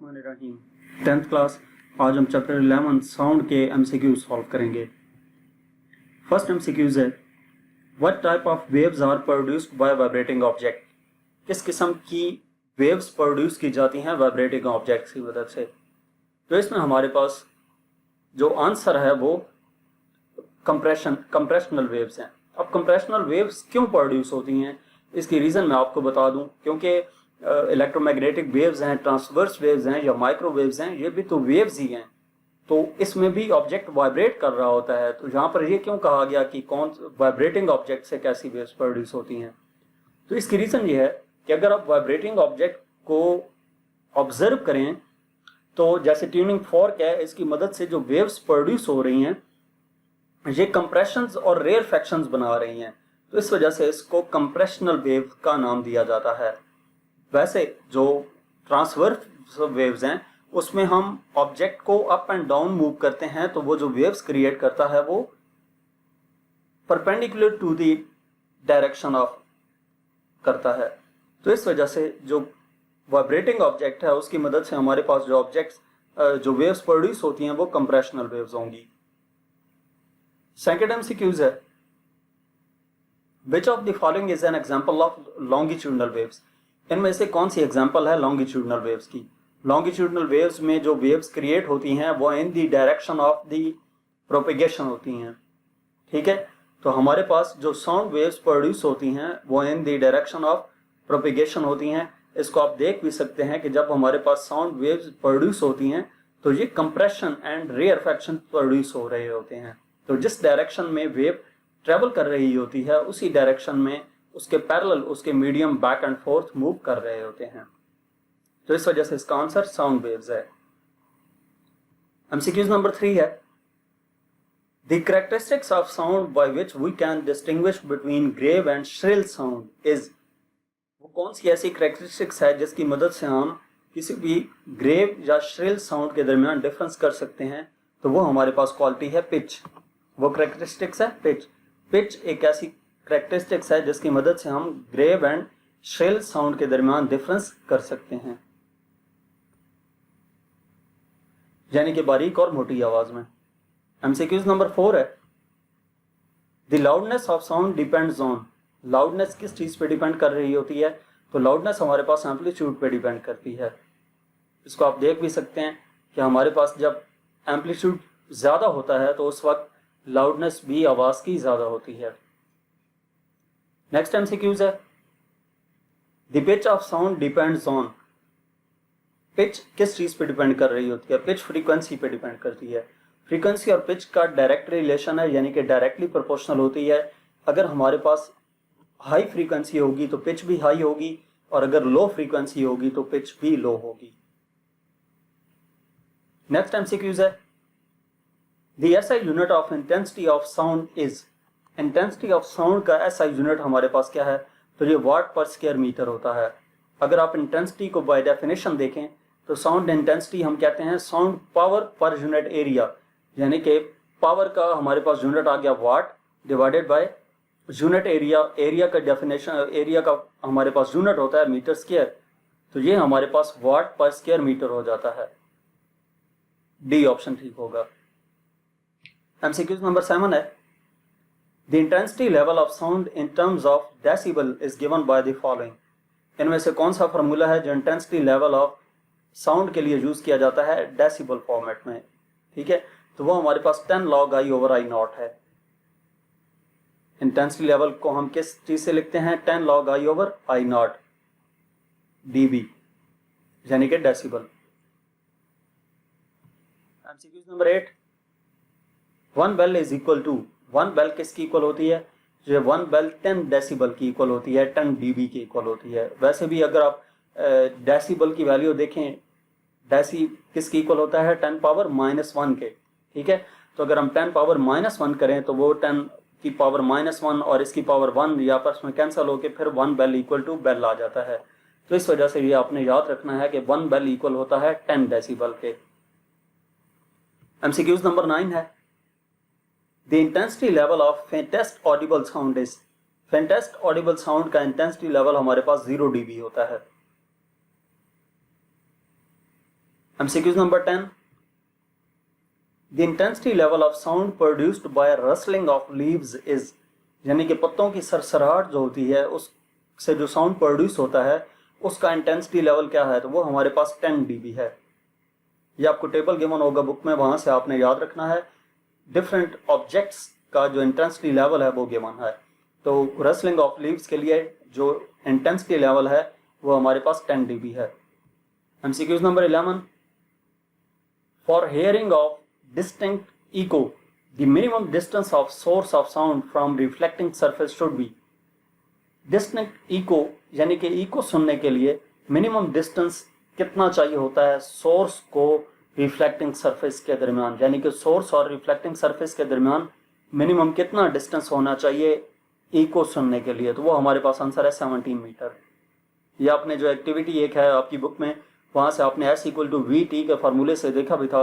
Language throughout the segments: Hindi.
बिस्मिल्लाहिर्रहमानिर्रहीम। 10th class. आज हम चैप्टर 11 साउंड के एमसीक्यू सॉल्व करेंगे। फर्स्ट एमसीक्यूज है, what type of waves are produced by vibrating object. किस किस्म की वेव्स प्रोड्यूस की जाती हैं वाइब्रेटिंग ऑब्जेक्ट की मदद से। तो इसमें हमारे पास जो आंसर है वो कंप्रेशनल वेव्स हैं। अब कंप्रेशनल वेव्स क्यों प्रोड्यूस होती हैं, इसकी रीज़न मैं आपको बता दूं। क्योंकि इलेक्ट्रोमैग्नेटिक वेव्स हैं, ट्रांसवर्स वेव्स हैं या माइक्रोवेव्स हैं, ये भी तो वेव्स ही हैं। तो इसमें भी ऑब्जेक्ट वाइब्रेट कर रहा होता है। तो यहाँ पर ये क्यों कहा गया कि कौन वाइब्रेटिंग ऑब्जेक्ट से कैसी वेव्स प्रोड्यूस होती हैं। तो इसकी रीज़न ये है कि अगर आप वाइब्रेटिंग ऑब्जेक्ट को ऑब्जर्व करें तो जैसे ट्यूनिंग फॉर्क है, इसकी मदद से जो वेव्स प्रोड्यूस हो रही हैं ये कंप्रेशंस और रेयरफैक्शंस बना रही हैं। तो इस वजह से इसको कंप्रेशनल वेव का नाम दिया जाता है। वैसे जो ट्रांसवर्स वेव्स हैं उसमें हम ऑब्जेक्ट को अप एंड डाउन मूव करते हैं, तो वो जो वेव्स क्रिएट करता है वो perpendicular to the direction of करता है। तो इस वजह से जो वाइब्रेटिंग ऑब्जेक्ट है उसकी मदद से हमारे पास जो ऑब्जेक्ट्स जो वेव्स प्रोड्यूस होती हैं वो कंप्रेशनल वेव्स होंगी। सेकंड एमसीक्यूज है, विच of the following is an example of longitudinal waves. इनमें से कौन सी एग्जांपल है लॉन्गिट्यूडनल वेव्स की। लॉन्गिट्यूडनल वेव्स में जो वेव्स क्रिएट होती हैं वो in the direction of the propagation होती हैं। ठीक है, तो हमारे पास जो साउंड वेव्स प्रोड्यूस होती हैं वो in the direction of propagation होती हैं। इसको आप देख भी सकते हैं कि जब हमारे पास साउंड वेव्स प्रोड्यूस होती हैं तो ये कंप्रेशन एंड रेयरफैक्शन प्रोड्यूस हो रहे होते हैं। तो जिस डायरेक्शन में वेव ट्रेवल कर रही होती है उसी डायरेक्शन में उसके पैरेलल उसके medium back and forth move कर रहे होते हैं। तो इस वजह से इसका आंसर साउंड वेव्स है। एमसीक्यूज नंबर 3 है, the characteristics of sound by which we can distinguish between grave and shrill sound is. वो कौन सी ऐसी कैरेक्टरिस्टिक्स है जिसकी मदद से हम किसी भी ग्रेव या श्रिल साउंड के दरमियान डिफरेंस कर सकते हैं। तो वो हमारे पास क्वालिटी है पिच। वो कैरेक्टरिस्टिक्स है पिच। पिच एक ऐसी कैरेक्टरिस्टिक्स है जिसकी मदद से हम ग्रेव एंड श्रिल साउंड के दरमियान डिफरेंस कर सकते हैं, यानी कि बारीक और मोटी आवाज में। एमसीक्यूज नंबर 4 है, the loudness of sound depends on. Loudness किस चीज पे डिपेंड कर रही होती है। तो लाउडनेस हमारे पास एम्पलीट्यूड पे डिपेंड करती है। इसको आप देख भी सकते हैं कि हमारे पास जब एम्पलीट्यूड ज्यादा होता है तो उस वक्त लाउडनेस भी आवाज की ज्यादा होती है। नेक्स्ट एमसीक्यूज है, the pitch of sound depends on. Pitch किस चीज पे डिपेंड कर रही होती है। पिच फ्रीक्वेंसी पे डिपेंड करती है। फ्रीक्वेंसी और पिच का डायरेक्ट रिलेशन है, यानी कि डायरेक्टली प्रोपोर्शनल होती है। अगर हमारे पास हाई फ्रीक्वेंसी होगी तो पिच भी हाई होगी, और अगर लो फ्रीक्वेंसी होगी तो पिच भी लो होगी। नेक्स्ट एमसीक्यूज है, the SI unit of intensity of sound is. Intensity of sound का एसआई यूनिट हमारे पास क्या है, तो ये वाट पर स्क्वायर मीटर होता है। अगर आप इंटेंसिटी को बाय डेफिनेशन देखें तो साउंड इंटेंसिटी हम कहते हैं sound power per unit area, यानी कि पावर का हमारे पास यूनिट आ गया watt divided by unit area. Area का डेफिनेशन, एरिया का हमारे पास यूनिट होता है मीटर स्क्वायर, तो ये हमारे पास वाट पर स्क्वायर मीटर हो जाता है। डी ऑप्शन ठीक होगा। एमसीक्यूज नंबर 7 है, the intensity level of sound in terms of decibel is given by the following. इनमें से कौन सा फार्मूला है जो इंटेंसिटी लेवल ऑफ साउंड के लिए यूज किया जाता है डेसिबल फॉर्मेट में। ठीक है, तो वो हमारे पास 10 log I over I not है। इंटेंसिटी लेवल को हम किस चीज से लिखते हैं, 10 log I over I naught dB, यानी कि decibel. MCQs number 8, 1 bel is equal to. 1 bel किसकी इक्वल होती है, जो 1 बेल 10 डेसिबल की इक्वल होती है, 10 dB की इक्वल होती है। वैसे भी अगर आप डेसिबल की वैल्यू देखें, डेसी किसकी इक्वल होता है, 10 पावर -1 के। ठीक है, तो अगर हम 10 पावर -1 करें तो वो 10 की पावर -1 और इसकी पावर 1 या आपस में कैंसिल होकर फिर 1 बेल इक्वल टू बेल आ जाता है। तो इस वजह से ये आपने याद रखना है कि 1 बेल इक्वल होता है 10 डेसिबल के। एमसीक्यूज नंबर 9 है, the intensity level of faintest Audible sound is. Faintest Audible sound का इंटेंसिटी लेवल हमारे पास 0 dB होता है। MCQs number 10, the intensity level of sound produced by rustling of leaves is, यानी कि पत्तों की सरसराहट जो होती है उससे जो साउंड प्रोड्यूस होता है उसका इंटेंसिटी लेवल क्या है, तो वो हमारे पास 10 dB है। ये आपको टेबल गिवन होगा बुक में, वहां से आपने याद रखना है। डिफरेंट ऑब्जेक्ट्स का जो इंटेंसिटी लेवल है वो गिवन है। तो रसलिंग ऑफ लीव्स के लिए जो इंटेंसिटी लेवल है वो हमारे पास 10 dB है। MCQs number 11, for hearing of distinct echo the minimum distance of source of sound from reflecting surface should be. Distinct echo यानी कि इको सुनने के लिए मिनिमम डिस्टेंस कितना चाहिए होता है सोर्स को रिफ्लेक्टिंग सरफेस के दरमियान, यानी कि सोर्स और रिफ्लेक्टिंग सरफेस के दरमियान मिनिमम कितना डिस्टेंस होना चाहिए इको सुनने के लिए, तो वो हमारे पास आंसर है 17 मीटर। ये आपने जो एक्टिविटी एक है आपकी बुक में, वहां से आपने S=VT के फार्मूले से देखा भी था,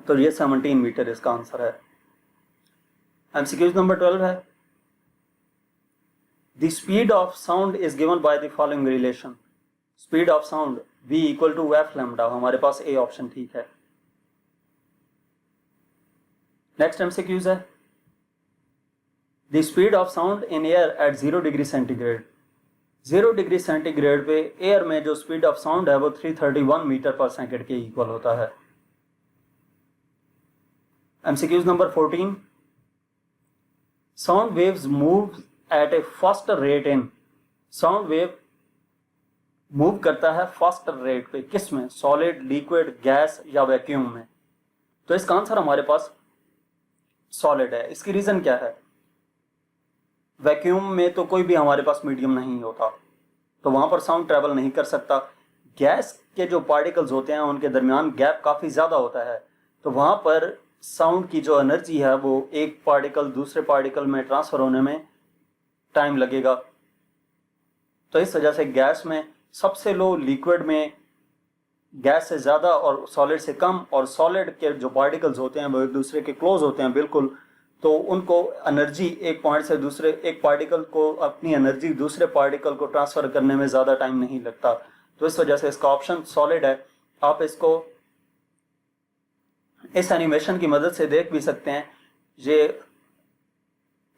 तो ये 17 मीटर इसका आंसर है। MCQs नंबर 12 है, the speed of sound is given by the following relation. Speed of sound V=F lambda, हमारे पास ए ऑप्शन ठीक है। नेक्स्ट MCQs है, the speed of sound in air at 0 degree centigrade. 0 degree centigrade पे एयर में जो स्पीड ऑफ साउंड है वो 331 मीटर पर सेकेंड के इक्वल होता है। MCQs number 14, sound waves move at A faster rate in. Sound wave move करता है फास्टर रेट पे, किस में, सॉलिड, लिक्विड, गैस या वैक्यूम में, तो इसका आंसर हमारे पास सॉलिड है। इसकी रीजन क्या है, वैक्यूम में तो कोई भी हमारे पास मीडियम नहीं होता, तो वहां पर साउंड ट्रेवल नहीं कर सकता। गैस के जो पार्टिकल्स होते हैं उनके दरमियान गैप काफी ज्यादा होता है, तो वहां पर साउंड की जो एनर्जी है वो एक पार्टिकल दूसरे पार्टिकल में ट्रांसफर होने में टाइम लगेगा। तो इस वजह से गैस में सबसे लो, लिक्विड में गैस से ज्यादा और सॉलिड से कम, और सॉलिड के जो पार्टिकल्स होते हैं वो एक दूसरे के क्लोज होते हैं बिल्कुल, तो उनको एनर्जी एक पॉइंट से दूसरे, एक पार्टिकल को अपनी एनर्जी दूसरे पार्टिकल को ट्रांसफर करने में ज्यादा टाइम नहीं लगता, तो इस वजह से इसका ऑप्शन सॉलिड है। आप इसको इस एनिमेशन की मदद से देख भी सकते हैं, ये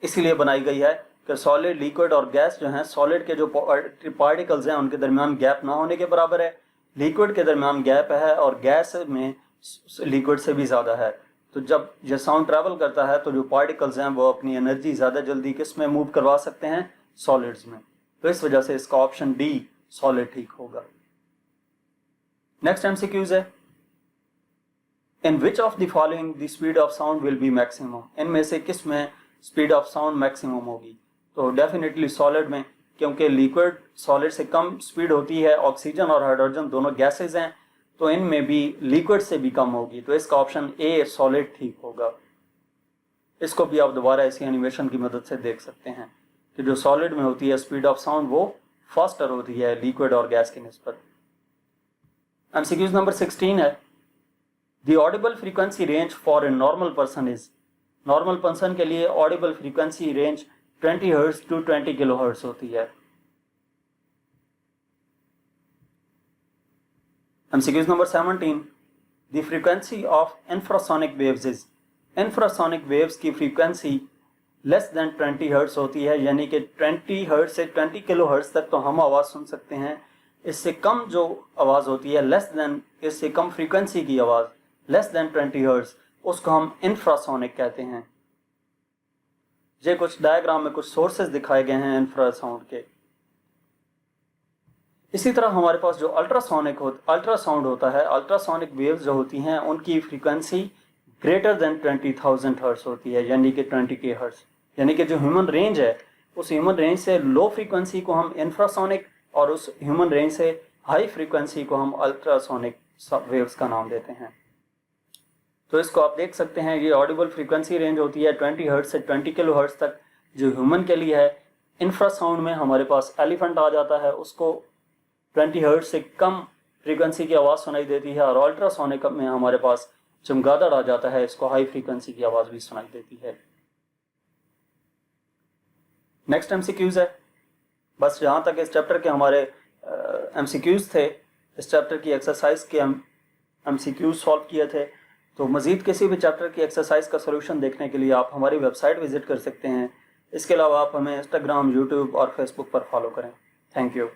इसीलिए बनाई गई है कि सॉलिड, लिक्विड और गैस जो हैं, सॉलिड के जो पार्टिकल्स हैं उनके दरमियान गैप ना होने के बराबर है, लिक्विड के दरमियान गैप है और गैस में लिक्विड से भी ज़्यादा है। तो जब ये साउंड ट्रैवल करता है तो जो पार्टिकल्स हैं वो अपनी एनर्जी ज़्यादा जल्दी किस में मूव करवा सकते हैं, सॉलिड्स में, तो इस वजह से इसका ऑप्शन डी सॉलिड ठीक होगा। नेक्स्ट MCQs है, in which of the following the speed of sound will be maximum. इनमें से किस में स्पीड ऑफ साउंड मैक्सिमम होगी, तो डेफिनेटली सॉलिड में, क्योंकि लिक्विड सॉलिड से कम स्पीड होती है, ऑक्सीजन और हाइड्रोजन दोनों गैसेज हैं, तो इनमें भी लिक्विड से भी कम होगी, तो इसका ऑप्शन ए सॉलिड ठीक होगा। इसको भी आप दोबारा इसी एनिमेशन की मदद से देख सकते हैं कि जो सॉलिड में होती है स्पीड ऑफ साउंड वो फास्टर होती है लिक्विड और गैस की निस्बत। MCQs नंबर 16 है, the audible frequency range for a normal person is. Normal person के लिए audible frequency range 20 hertz to 20 kilo hertz होती है। MCQs number 17, the frequency of infrasonic waves is. Infrasonic waves की फ्रीक्वेंसी लेस देन 20 हर्ट्ज होती है, यानी कि 20 हर्ट्ज से 20 किलो हर्ट्ज तक तो हम आवाज़ सुन सकते हैं। इससे कम जो आवाज़ होती है, लेस देन, इससे कम फ्रीक्वेंसी की आवाज़ लेस देन 20 हर्ट्ज, उसको हम इंफ्रासोनिक कहते हैं। ये कुछ डायग्राम में कुछ सोर्सेज दिखाए गए हैं इंफ्रासाउंड के। इसी तरह हमारे पास जो अल्ट्रासाउंड होता है, अल्ट्रासोनिक वेव्स जो होती हैं उनकी फ्रीक्वेंसी ग्रेटर देन 20,000 हर्ट्ज होती है, यानी कि 20K हर्ट्ज, यानी कि जो ह्यूमन रेंज है उस ह्यूमन रेंज से लो फ्रीक्वेंसी को हम इंफ्रासोनिक और उस ह्यूमन रेंज से हाई फ्रीक्वेंसी को हम अल्ट्रासोनिक वेव्स का नाम देते हैं। तो इसको आप देख सकते हैं, ये ऑडिबल फ्रीक्वेंसी रेंज होती है 20 हर्ट्ज से 20 किलो हर्ट्ज तक जो ह्यूमन के लिए है। इंफ्रासाउंड में हमारे पास एलिफेंट आ जाता है, उसको 20 हर्ट्ज से कम फ्रीक्वेंसी की आवाज़ सुनाई देती है, और अल्ट्रासोनिक में हमारे पास चमगादड़ आ जाता है, इसको हाई फ्रीक्वेंसी की आवाज़ भी सुनाई देती है। नेक्स्ट MCQs है, बस जहाँ तक इस चैप्टर के हमारे MCQs थे, इस चैप्टर की एक्सरसाइज के MCQ सॉल्व किए थे। तो मज़ीद किसी भी चैप्टर की एक्सरसाइज का सोल्यूशन देखने के लिए आप हमारी वेबसाइट विजिट कर सकते हैं। इसके अलावा आप हमें इंस्टाग्राम, यूट्यूब और फेसबुक पर फॉलो करें। Thank you.